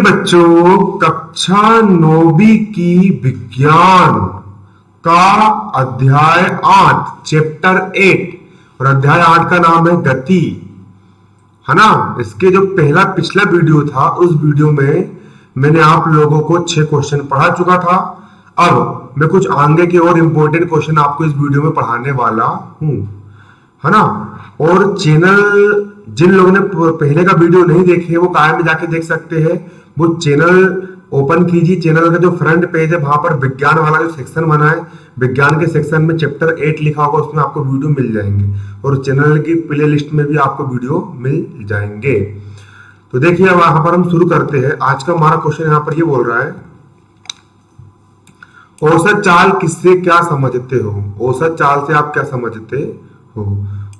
बच्चों, कक्षा 9वीं की विज्ञान का अध्याय 8 चैप्टर 8 और अध्याय 8 का नाम है गति, है ना। इसके जो पिछला वीडियो था, उस वीडियो में मैंने आप लोगों को 6 क्वेश्चन पढ़ा चुका था। अब मैं कुछ आगे के और इम्पोर्टेंट क्वेश्चन आपको इस वीडियो में पढ़ाने वाला हूं, है ना। और चैनल, जिन लोगों ने पहले का वीडियो नहीं देखे वो कहाँ में जाके देख सकते हैं। वो चैनल ओपन कीजिए, चैनल का जो फ्रंट पेज है वहां पर विज्ञान वाला जो सेक्शन बना है, विज्ञान के सेक्शन में चैप्टर 8 लिखा होगा, उसमें आपको वीडियो मिल जाएंगे और चैनल की प्ले लिस्ट में भी आपको वीडियो मिल जाएंगे। तो देखिए, वहां पर हम शुरू करते हैं। आज का हमारा क्वेश्चन यहाँ पर ये बोल रहा है, औसत चाल किससे क्या समझते हो। औसत चाल से आप क्या समझते हो।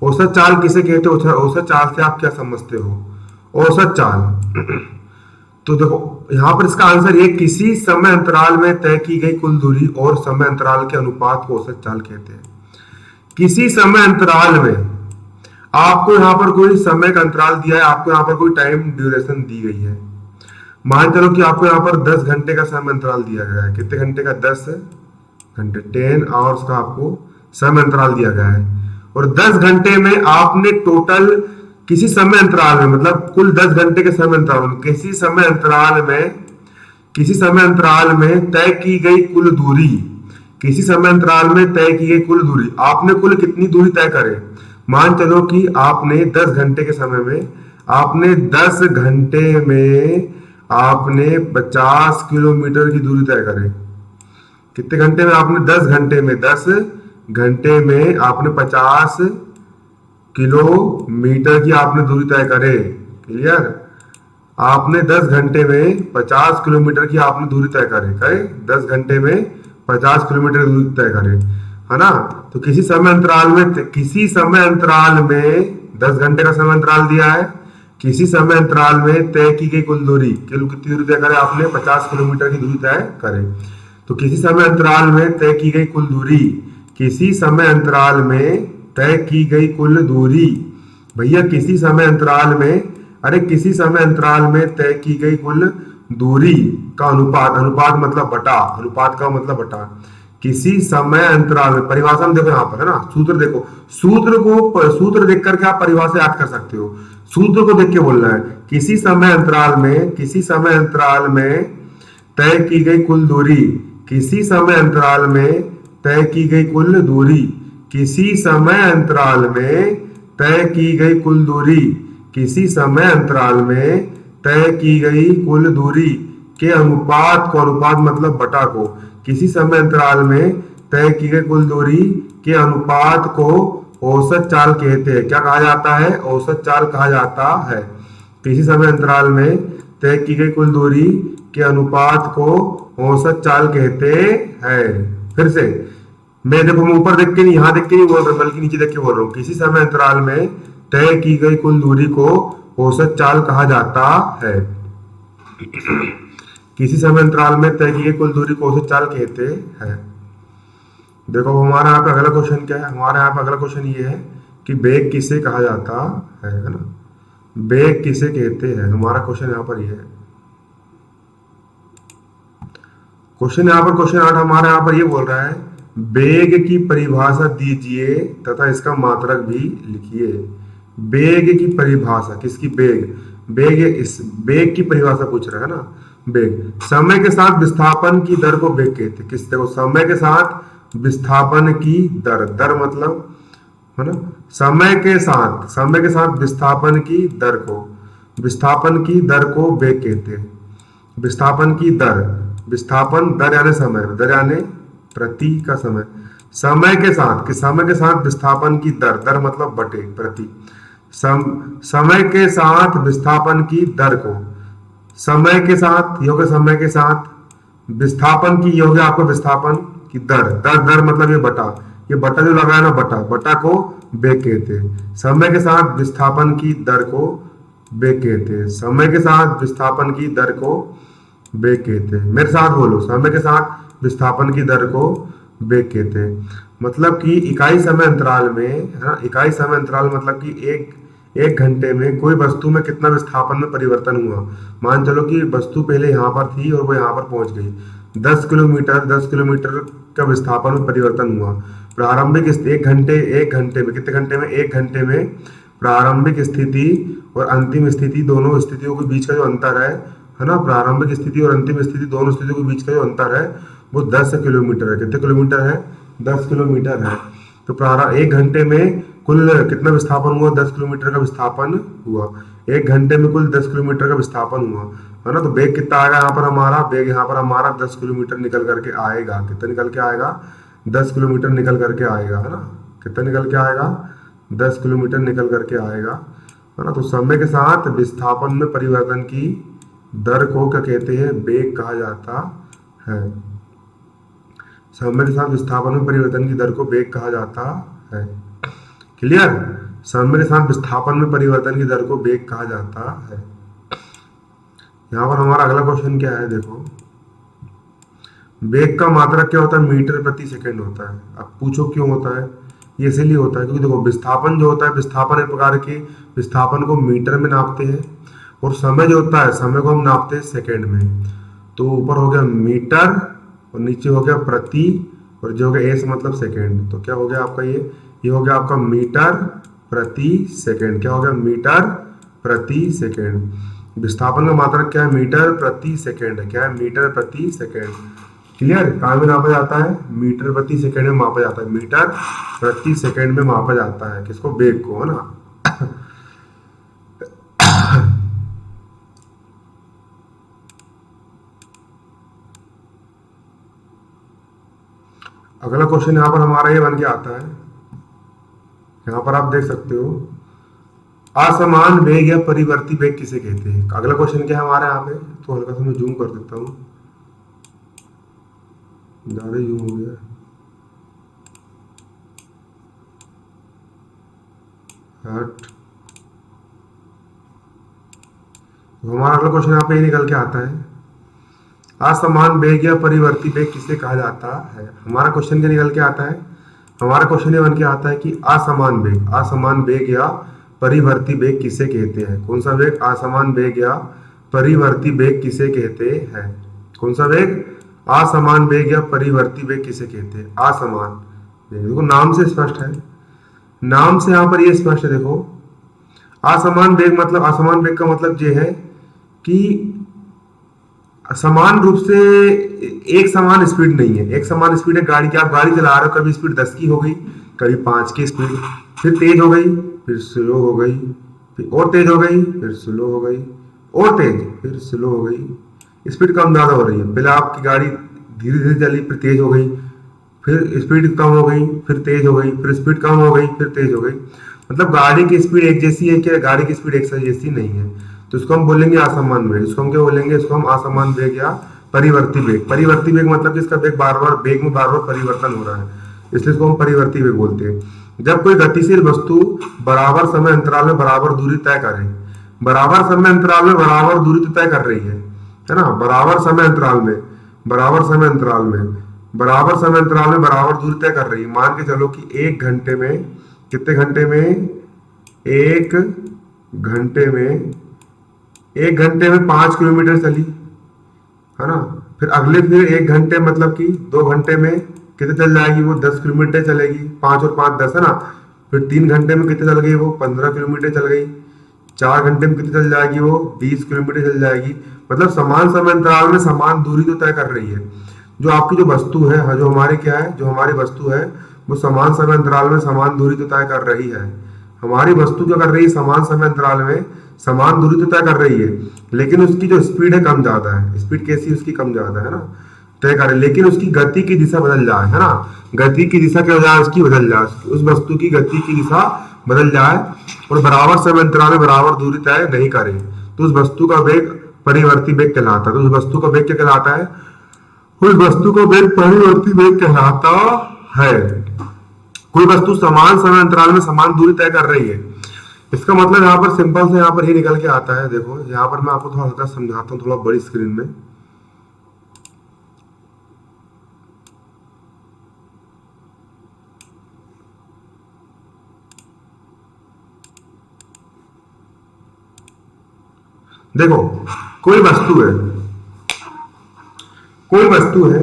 औसत चाल किसे कहते हो। औसत चाल से आप क्या समझते हो। औसत चाल तो देखो यहां पर इसका आंसर ये, किसी समय अंतराल में तय की गई कुल दूरी और समय अंतराल के अनुपात को औसत चाल कहते हैं। किसी समय अंतराल में आपको यहाँ पर कोई समय का अंतराल दिया है, आपको यहाँ पर कोई टाइम ड्यूरेशन दी गई है। मान चलो कि आपको यहाँ पर 10 घंटे का समय अंतराल दिया गया है। कितने घंटे का? 10 घंटे, 10 आवर्स का आपको समय अंतराल दिया गया है। और 10 घंटे में आपने टोटल किसी समय अंतराल में, मतलब कुल 10 घंटे के समय अंतराल में, किसी समय अंतराल में तय की गई कुल दूरी, किसी समय अंतराल में तय की गई कुल दूरी, आपने कुल कितनी दूरी तय करे। मान चलो कि आपने 10 घंटे के समय में, आपने 10 घंटे में आपने 50 किलोमीटर की दूरी तय करे। कितने घंटे में? आपने 10 घंटे में, 10 घंटे में आपने 50 किलोमीटर की आपने दूरी तय करे। क्लियर? आपने 10 घंटे में 50 किलोमीटर की आपने दूरी तय करे 10 घंटे में 50 किलोमीटर दूरी तय करे, है ना। तो किसी समय अंतराल में 10 घंटे का समय अंतराल दिया है, किसी समय अंतराल में तय की गई कुल दूरी, कितनी दूरी तय करे आपने? 50 किलोमीटर की दूरी तय करे। तो किसी समय अंतराल में तय की गई कुल दूरी, किसी समय अंतराल में तय की गई कुल दूरी, भैया किसी समय अंतराल में, अरे किसी समय अंतराल में तय की गई कुल दूरी का अनुपात, अनुपात मतलब बटा, अनुपात का मतलब बटा, किसी समय अंतराल में, परिभाषा में देखो यहाँ पर, है ना। सूत्र देखो, सूत्र देख करके आप परिभाषा याद कर सकते हो। सूत्र को देख के बोलना है, किसी समय अंतराल में, किसी समय अंतराल में तय की गई कुल दूरी, किसी समय अंतराल में तय की गई कुल दूरी, किसी समय अंतराल में तय की गई कुल दूरी, किसी समय अंतराल में तय की गई कुल दूरी के अनुपात को, अनुपात मतलब बटा को, किसी समय अंतराल में तय की गई कुल दूरी के अनुपात को औसत चाल कहते हैं। क्या कहा जाता है? औसत चाल कहा जाता है। किसी समय अंतराल में तय की गई कुल दूरी के अनुपात को औसत चाल कहते हैं। फिर से मैं, देखो मैं ऊपर देख के नहीं, यहाँ देख के नहीं बोल रहा, बल्कि नीचे देख के बोल रहा हूँ। किसी समय अंतराल में तय की गई कुल दूरी को औसत चाल कहा जाता है। किसी समय अंतराल में तय की गई कुल दूरी को औसत चाल कहते हैं। देखो हमारा यहाँ पे अगला क्वेश्चन क्या है। हमारे यहाँ पे अगला क्वेश्चन ये है कि वेग किसे कहा जाता है ना। वेग किसे कहते हैं, हमारा क्वेश्चन यहाँ पर ये है। क्वेश्चन यहाँ पर, क्वेश्चन 8 हमारा यहाँ पर ये बोल रहा है, वेग की परिभाषा दीजिए तथा इसका मात्रक भी लिखिए। वेग की परिभाषा, किसकी? वेग, वेग, इस वेग की परिभाषा पूछ रहा है ना। वेग, समय के साथ विस्थापन की दर को वेग कहते हैं। किस देखो, समय के साथ विस्थापन की दर, दर मतलब, है ना, समय के साथ विस्थापन की दर को, विस्थापन की दर को वेग कहते हैं। विस्थापन की दर, विस्थापन दर यानी समय, दर यानी प्रति का समय, समय के साथ, कि समय के साथ विस्थापन की दर, दर मतलब बटे प्रति, समय के साथ विस्थापन की दर को, समय के साथ योग, समय के साथ विस्थापन की योग आपको विस्थापन की दर, दर मतलब ये बटा जो लगाया ना, बटा को वेग कहते हैं। समय के साथ विस्थापन की दर को वेग कहते हैं। समय के साथ विस्थापन की दर को वेग कहते हैं। मेरे साथ बोलो, समय के साथ विस्थापन की दर को वेग कहते हैं। मतलब कि इकाई समय अंतराल में, है ना, इकाई समय अंतराल मतलब कि एक घंटे में कोई वस्तु में कितना विस्थापन में परिवर्तन हुआ। मान चलो कि वस्तु पहले यहाँ पर थी और वो यहाँ पर पहुंच गई। 10 किलोमीटर का विस्थापन में परिवर्तन हुआ। प्रारंभिक एक घंटे में कितने घंटे में, एक घंटे में प्रारंभिक स्थिति और अंतिम स्थिति दोनों स्थितियों के बीच का जो अंतर है ना, प्रारंभिक स्थिति और अंतिम स्थिति दोनों स्थितियों के बीच का जो अंतर है वो 10 किलोमीटर है। कितने किलोमीटर है, 10 किलोमीटर है। तो प्रारंभ एक घंटे में कुल कितना विस्थापन हुआ, 10 किलोमीटर का विस्थापन हुआ। एक घंटे में कुल 10 किलोमीटर का विस्थापन हुआ, है ना। तो वेग कितना आएगा यहाँ पर हमारा, वेग यहाँ पर हमारा 10 किलोमीटर निकल करके आएगा। कितना निकल के आएगा, 10 किलोमीटर निकल करके आएगा, है ना। कितना निकल के आएगा, 10 किलोमीटर निकल करके आएगा, है ना। तो समय के साथ विस्थापन में परिवर्तन की दर को क्या कहते हैं, वेग कहा जाता है। समय के साथ विस्थापन में परिवर्तन की दर को वेग कहा जाता है। क्लियर। समय के साथ विस्थापन में परिवर्तन की दर को वेग कहा जाता है। यहाँ पर हमारा अगला क्वेश्चन क्या है, देखो। वेग का मात्रक क्या होता है, मीटर प्रति सेकंड होता है। अब पूछो क्यों होता है, ये इसलिए होता है क्योंकि देखो विस्थापन जो होता है, विस्थापन एक प्रकार के विस्थापन को मीटर में नापते हैं, और समय जो होता है समय को हम नापते हैं सेकंड में। तो ऊपर हो गया मीटर और नीचे हो गया प्रति, और जो हो गया एस मतलब सेकंड। तो क्या हो गया आपका, ये हो गया आपका मीटर प्रति सेकंड। क्या हो गया, मीटर प्रति सेकंड। विस्थापन का मात्रक क्या है, मीटर प्रति सेकंड है। क्या है, मीटर प्रति सेकंड। क्लियर। कहाँ में नापा जाता है, मीटर प्रति सेकंड में मापा जाता है। मीटर प्रति सेकंड में मापा जाता है किसको, वेग को, है ना। अगला क्वेश्चन यहाँ पर हमारा ये बन के आता है, यहाँ पर आप देख सकते हो, असमान वेग या परिवर्ती वेग किसे कहते हैं। अगला क्वेश्चन क्या है हमारे यहाँ पे, तो हल्का सा मैं जूम कर देता हूँ, ज्यादा जूम हो गया। हट। तो हमारा अगला क्वेश्चन यहाँ पे ये निकल के आता है, असमान वेग या परिवर्ती वेग किसे कहा जाता है। हमारा क्वेश्चन क्या निकल के आता है, हमारा क्वेश्चन ये बन के आता है कि असमान वेग या परिवर्ती वेग किसे कहते हैं। कौन सा वेग, असमान वेग या परिवर्ती वेग किसे कहते हैं। कौन सा वेग, असमान वेग या परिवर्ती वेग किसे कहते हैं। असमान वेग, देखो नाम से स्पष्ट है, नाम से यहाँ पर ये स्पष्ट है। देखो असमान वेग मतलब, असमान वेग का मतलब ये है कि समान रूप से एक समान स्पीड नहीं है। एक समान स्पीड है गाड़ी की, आप गाड़ी चला रहे हो, कभी स्पीड 10 की हो गई, कभी 5 की स्पीड, फिर तेज हो गई, फिर स्लो हो गई, फिर और तेज हो गई, फिर स्लो हो गई, और तेज, फिर स्लो हो गई। स्पीड कम ज्यादा हो रही है। पहले आपकी गाड़ी धीरे धीरे चली, फिर तेज हो गई, फिर स्पीड कम हो गई, फिर तेज हो गई, फिर स्पीड कम हो गई, फिर तेज हो गई। मतलब गाड़ी की स्पीड एक जैसी है क्या, गाड़ी की स्पीड एक जैसी नहीं है। तो इसको हम बोलेंगे असमान वेग। इसको हम क्या बोलेंगे, इसको हम असमान वेग या परिवर्ती वेग। परिवर्ती वेग मतलब कि इसका वेग बार बार, वेग में बार बार परिवर्तन हो रहा है, इसलिए इसको हम परिवर्ती वेग बोलते हैं। जब कोई गतिशील वस्तु बराबर समय अंतराल में बराबर दूरी तय करे, बराबर समय अंतराल में बराबर दूरी तय कर रही है ना, बराबर समय अंतराल में, बराबर समय अंतराल में, बराबर समय अंतराल में बराबर दूरी तय कर रही है। मान के चलो कि एक घंटे में, कितने घंटे में, एक घंटे में, एक घंटे में 5 किलोमीटर चली, है ना। फिर अगले फिर एक घंटे मतलब कि 2 घंटे में कितने चल जाएगी वो, 10 किलोमीटर चलेगी। 5 और 5 10, है ना। फिर 3 घंटे में कितने चल गई वो, 15 किलोमीटर चल गई। 4 घंटे में कितनी चल जाएगी वो, 20 किलोमीटर चल जाएगी। मतलब समान समय अंतराल में समान दूरी तो तय कर रही है। जो आपकी जो वस्तु है, जो हमारी क्या है, जो हमारी वस्तु है, वो समान समय अंतराल में समान दूरी तो तय कर रही है। हमारी वस्तु क्या कर रही है, समान समय अंतराल में समान दूरी तो तय कर रही है, लेकिन उसकी जो स्पीड है कम ज्यादा है। स्पीड कैसी, उसकी कम ज्यादा है ना, तय करे, लेकिन उसकी गति की दिशा बदल जाए, है ना। गति की दिशा क्या हो जाए, उसकी बदल जाए, उस वस्तु की गति की दिशा बदल जाए और बराबर समय अंतराल में बराबर दूरी तय नहीं करे, तो उस वस्तु का वेग परिवर्ती वेग कहलाता है। तो उस वस्तु का वेग क्या कहलाता है, उस वस्तु का वेग परिवर्ती वेग कहलाता है। कोई वस्तु समान समय अंतराल में समान दूरी तय कर रही है, इसका मतलब यहाँ पर सिंपल से यहाँ पर ही निकल के आता है। देखो यहाँ पर मैं आपको थोड़ा सा समझाता हूँ, थोड़ा बड़ी स्क्रीन में। देखो, कोई वस्तु है, कोई वस्तु है,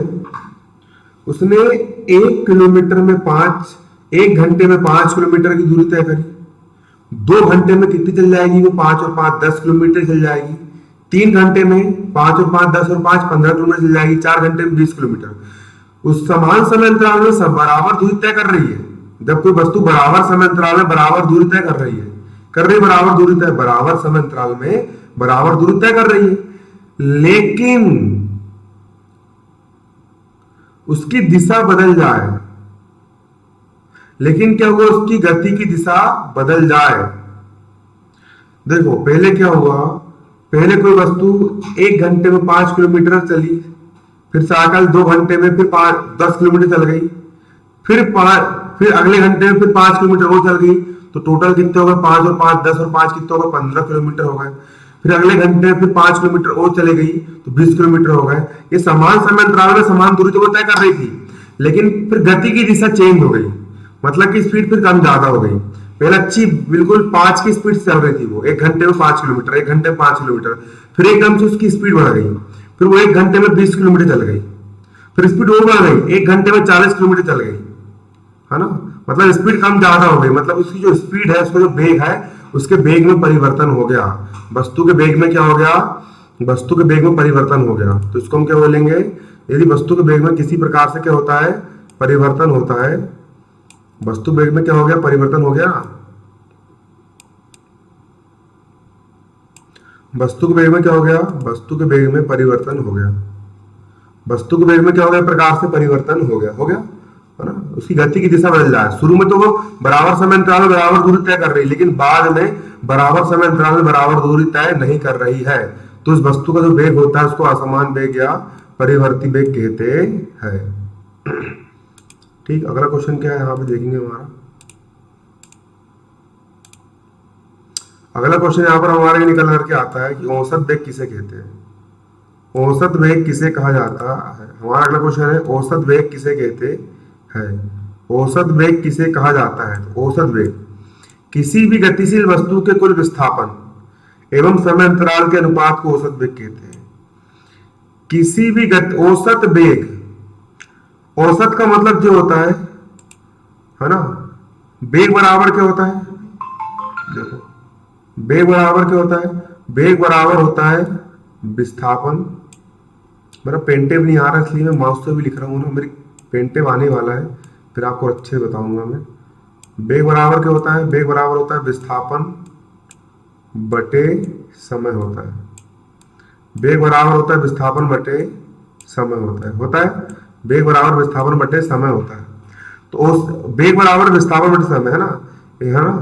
उसने 1 किलोमीटर में 1 घंटे में 5 किलोमीटर की दूरी तय करी। 2 घंटे में कितनी चल जाएगी वो? 5 और 5 10 किलोमीटर चल जाएगी। 3 घंटे में 5 और 5 10 और 5 15 किलोमीटर चल जाएगी। 4 घंटे में 20 किलोमीटर। उस समान समय अंतराल में सब बराबर दूरी तय कर रही है। जब कोई वस्तु बराबर समय अंतराल में बराबर दूरी तय कर रही है, बराबर दूरी तय, बराबर समय अंतराल में बराबर दूरी तय कर रही है, लेकिन उसकी दिशा बदल जाए, लेकिन क्या हुआ? उसकी गति की दिशा बदल जाए। देखो, पहले क्या हुआ? पहले कोई वस्तु 1 घंटे में 5 किलोमीटर चली, फिर साइकिल 2 घंटे में फिर 10 किलोमीटर चल गई, फिर अगले घंटे में फिर 5 किलोमीटर और चल गई, तो टोटल कितने हो गए? 5 और 5 10 और 5 कितने हो गए? 15 किलोमीटर हो गए। फिर अगले घंटे में फिर 5 किलोमीटर और चले गई, तो 20 किलोमीटर हो गए। ये समान समय अंतराल में समान दूरी तो वो तय कर रही थी, लेकिन फिर गति की दिशा चेंज हो गई, मतलब कि स्पीड फिर कम ज्यादा हो गई। पहले अच्छी बिल्कुल 5 की स्पीड से चल रही थी वो, 1 घंटे में 5 किलोमीटर, 1 घंटे में 5 किलोमीटर, फिर एकदम से उसकी स्पीड बढ़ गई, फिर वो 1 घंटे में 20 किलोमीटर चल गई, फिर स्पीड और बढ़ गई, 1 घंटे में 40 किलोमीटर चल गई, है ना? मतलब स्पीड कम ज्यादा हो गई, मतलब उसकी जो स्पीड है, उसका जो वेग है, उसके वेग में परिवर्तन हो गया। वस्तु के वेग में क्या हो गया? वस्तु के वेग में परिवर्तन हो गया। तो इसको हम क्या बोलेंगे? यदि वस्तु के वेग में किसी प्रकार से क्या होता है? परिवर्तन होता है। वस्तु वेग में क्या हो गया? परिवर्तन हो गया। वस्तु के वेग में क्या हो गया? वस्तु के वेग में परिवर्तन हो गया। वस्तु के वेग में क्या हो गया? प्रकार से परिवर्तन हो गया, है ना? उसकी गति की दिशा बदल जाए। शुरू में तो वो बराबर समय अंतराल में बराबर दूरी तय कर रही है, लेकिन बाद में बराबर समय अंतराल में बराबर दूरी तय नहीं कर रही है, तो उस वस्तु का जो वेग होता है उसको असमान वेग या परिवर्ती वेग कहते हैं। ठीक, अगला क्वेश्चन क्या है यहाँ पे देखेंगे हमारा। अगला क्वेश्चन यहाँ पर हमारे निकल करके आता है कि औसत वेग किसे कहते हैं? औसत वेग किसे कहा जाता है? हमारा अगला क्वेश्चन है औसत वेग किसे कहते हैं? औसत वेग किसे कहा जाता है? तो औसत वेग किसी भी गतिशील वस्तु के कुल विस्थापन एवं समय अंतराल के अनुपात को औसत वेग कहते हैं। किसी भी औसत वेग, औसत का मतलब जो होता है ना? वेग बराबर क्या होता है? देखो, वेग बराबर क्या होता है? वेग बराबर होता है विस्थापन। मेरा पेंटेव नहीं आ रहा इसलिए मैं माउस से भी लिख रहा हूँ ना, मेरी पेंटेव आने वाला है, फिर आपको अच्छे बताऊंगा मैं। वेग बराबर क्या होता है? वेग बराबर होता है विस्थापन बटे समय होता है। वेग बराबर होता है विस्थापन बटे समय होता है वेग बराबर विस्थापन बटे समय होता है। तो उस वेग बराबर विस्थापन बटे समय, है ना? ये है ना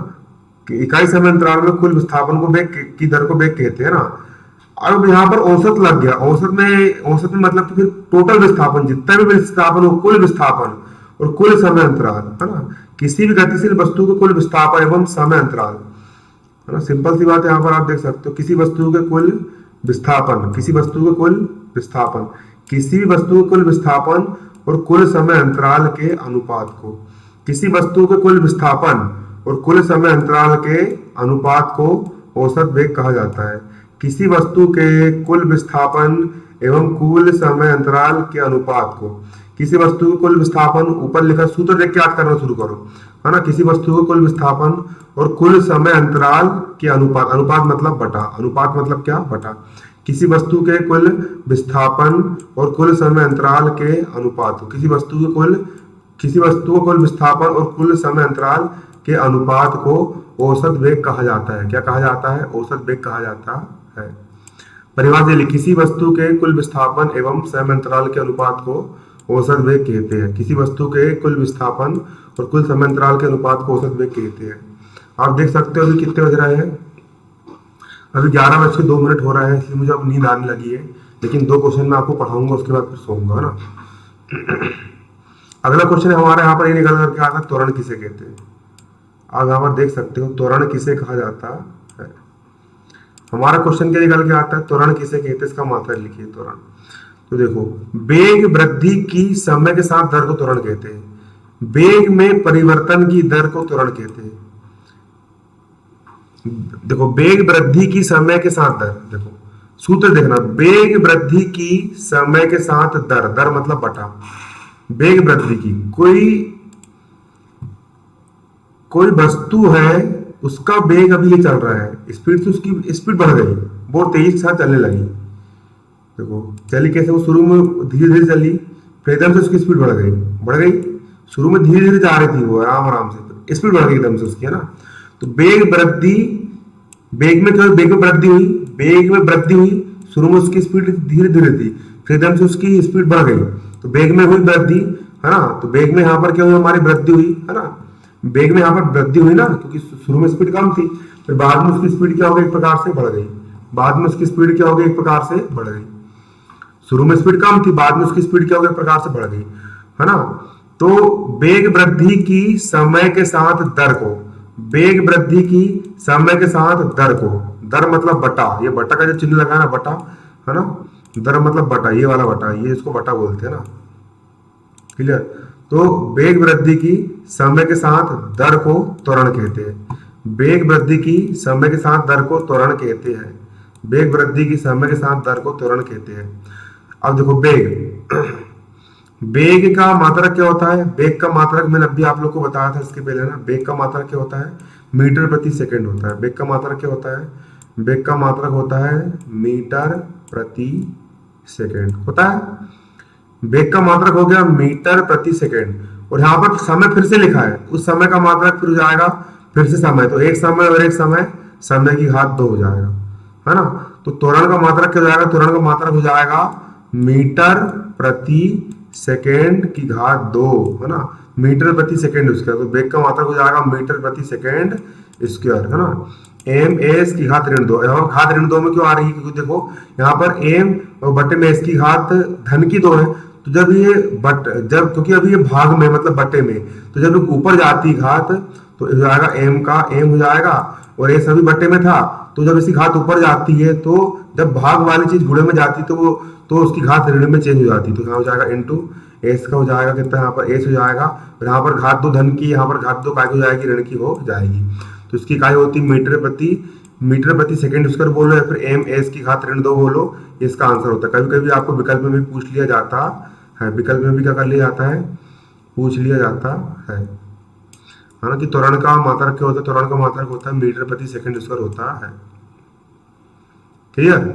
कि इकाई समय अंतराल में कुल विस्थापन को वेग की दर को वेग कहते हैं ना। अब यहाँ पर औसत लग गया। औसत में मतलब कि फिर टोटल विस्थापन, जितना भी विस्थापन हो, कुल विस्थापन और कुल समय अंतराल, है ना? किसी भी गतिशील वस्तु के कुल विस्थापन एवं समय अंतराल, है ना? सिंपल सी बात है, यहाँ पर आप देख सकते हो किसी वस्तु के कुल विस्थापन, किसी वस्तु के कुल विस्थापन, किसी भी वस्तु के कुल विस्थापन और कुल समय अंतराल के अनुपात को, किसी वस्तु के कुल विस्थापन और कुल समय अंतराल के अनुपात को औसत वेग कहा जाता है। किसी वस्तु के कुल विस्थापन एवं कुल समय अंतराल के अनुपात को, किसी वस्तु के कुल विस्थापन, ऊपर लिखा सूत्र देख के याद करना शुरू करो, है ना? किसी वस्तु के कुल विस्थापन और कुल समय अंतराल के अनुपात, अनुपात मतलब बटा, अनुपात मतलब क्या? बटा। किसी वस्तु के कुल विस्थापन और कुल समय अंतराल के अनुपात को, किसी वस्तु के कुल विस्थापन और कुल समय अंतराल के अनुपात को औसत वेग कहा जाता है। क्या कहा जाता है? औसत वेग कहा जाता है। परिभाषा, किसी वस्तु के कुल विस्थापन एवं समय अंतराल के अनुपात को औसत वेग कहते हैं। किसी वस्तु के कुल विस्थापन और कुल समय अंतराल के अनुपात को औसत वेग कहते हैं। आप देख सकते हो अभी कितने बज रहे हैं? अभी 11:02 हो रहा है, इसलिए मुझे अब नींद आने लगी है, लेकिन 2 क्वेश्चन मैं आपको पढ़ाऊंगा, उसके बाद फिर सोऊंगा, है ना? अगला क्वेश्चन हमारे यहाँ पर ये निकल करके आता है, त्वरण किसे कहते हैं? आप यहाँ पर देख सकते हो त्वरण किसे कहा जाता है। हमारा क्वेश्चन क्या निकल के आता है? त्वरण किसे कहते हैं, इसका मात्रा लिखिए त्वरण। तो देखो, वेग वृद्धि की समय के साथ दर को त्वरण कहते हैं। वेग में परिवर्तन की दर को त्वरण कहते हैं। देखो, वेग वृद्धि की समय के साथ दर, देखो सूत्र देखना, वेग वृद्धि की समय के साथ दर, दर मतलब बटा, वेग वृद्धि की, कोई वस्तु है, उसका वेग अभी ये चल रहा है, स्पीड से उसकी स्पीड बढ़ गई, बहुत तेजी के साथ चलने लगी। देखो चली कैसे, वो शुरू में धीरे धीरे चली, फिर एकदम से उसकी स्पीड बढ़ गई। शुरू में धीरे धीरे जा रही थी वो आराम आराम से, स्पीड बढ़ गई एकदम से उसकी, है ना। तो वेग वृद्धि, वेग में क्या, वेग में वृद्धि हुई, वेग में वृद्धि हुई, शुरू में उसकी स्पीड धीरे धीरे थी, फिर एकदम से उसकी स्पीड बढ़ गई, तो वेग में हुई वृद्धि, है ना। तो वेग में यहाँ पर क्या हुई, हमारी वृद्धि हुई, है ना। वेग में यहाँ पर वृद्धि हुई ना, क्योंकि शुरू में स्पीड कम थी, फिर बाद में उसकी स्पीड क्या हो गई, एक प्रकार से बढ़ गई। बाद में उसकी स्पीड क्या हो गई, एक प्रकार से बढ़ गई। शुरू में स्पीड कम थी, बाद में उसकी स्पीड क्या हो गई, एक प्रकार से बढ़ गई, है ना। तो वेग वृद्धि की समय के साथ दर को, वेग वृद्धि की समय के साथ दर को, दर मतलब बटा, ये बटा का जो चिन्ह लगा है ना, बटा, है ना। दर मतलब बटा, ये वाला बटा, ये इसको बटा बोलते हैं ना, क्लियर। तो वेग वृद्धि की समय के साथ दर को त्वरण कहते हैं। वेग वृद्धि की समय के साथ दर को त्वरण कहते हैं। वेग वृद्धि की समय के साथ दर को त्वरण कहते हैं। अब देखो वेग, वेग का मात्रक क्या होता है, वेग का मात्रक मैंने अभी आप लोग को बताया था इसके पहले ना, वेग का मात्रक क्या होता है, मीटर प्रति सेकंड होता है। वेग का मात्रक क्या होता है, वेग का मात्रक होता है मीटर प्रति सेकंड होता है। वेग का मात्रक हो गया मीटर प्रति सेकंड, और यहाँ पर समय फिर से लिखा है, उस समय का मात्रक फिर हो जाएगा फिर से समय, तो एक समय और एक समय, समय की घात 2 हो जाएगा, है ना। तो त्वरण का मात्रक क्या हो जाएगा, त्वरण का मात्रक हो जाएगा मीटर प्रति सेकेंड की घात 2, है ना। मीटर प्रति सेकेंड स्क्वायर, तो वेग का मात्रक हो जाएगा मीटर प्रति सेकेंड स्क्वायर, है ना। एम एस की घात ऋण 2, यहाँ घात ऋण 2 में क्यों आ रही है, क्योंकि देखो यहाँ पर एम और बटे में एस की घात धन की 2 है, तो जब ये जब क्योंकि अभी ये भाग में मतलब बटे में, तो जब ऊपर जाती घात तो हो जाएगा एम का एम हो जाएगा, और एस अभी बटे में था, तो जब इसकी घात ऊपर जाती है, तो जब भाग वाली चीज गुणे में जाती तो वो तो उसकी घात ऋण में चेंज हो जाती, तो यहाँ हो जाएगा इनटू एस का हो जाएगा कितना, यहाँ पर एस हो जाएगा, और यहाँ पर घात 2 धन की, यहाँ पर घात 2 काय की हो जाएगी, ऋण की हो जाएगी। तो इसकी इकाई होती है मीटर प्रति सेकंड स्क्वायर बोलो, या फिर एम एस की घात ऋण 2 बोलो, इसका आंसर होता है। कभी कभी आपको विकल्प में भी पूछ लिया जाता है, विकल्प में भी क्या कर लिया जाता है, पूछ लिया जाता है ना, कि त्वरण का मात्रक क्या होता है, त्वरण का मात्रक होता है मीटर प्रति सेकंड स्क्वायर होता है। क्लियर।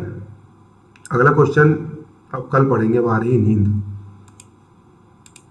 अगला क्वेश्चन अब कल पढ़ेंगे, अब आ रही है नींद।